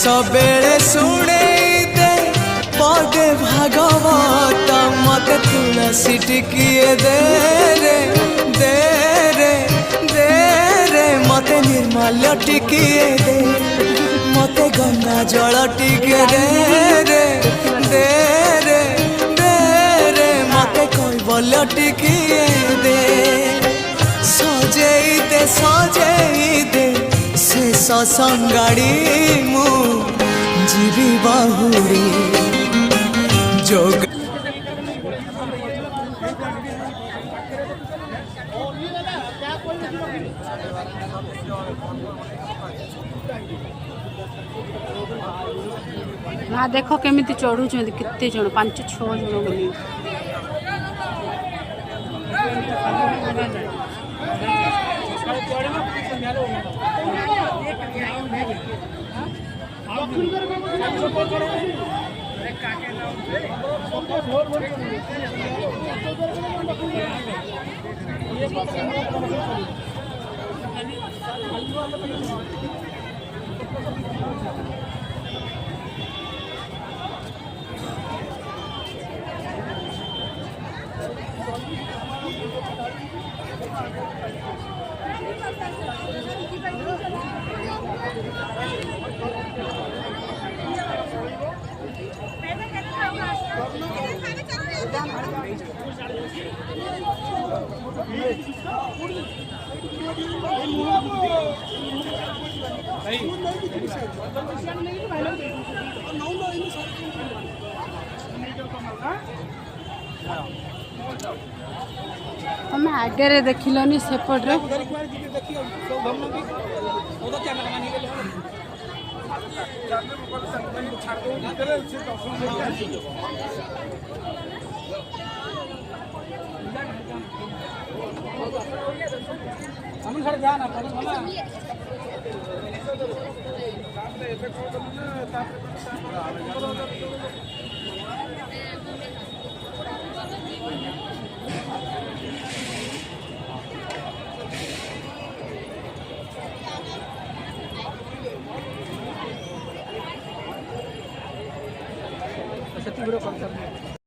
बेले शुणे दे पदे भागवत मत तुलसी टिकिए दे रे दे रे दे रे मत निर्मल्य टिकिए दे मत गंगा जल टिके दे रे दे रे दे रे मत कैवल्य टिकिए दे सजेई दे शेष संगाड़ी मु जीवी बाहुड़ी जोग ना देखो केमिति चढ़ू केते जन 5-6 जन बोली तुम आगे देखिलनी सेपटे जाना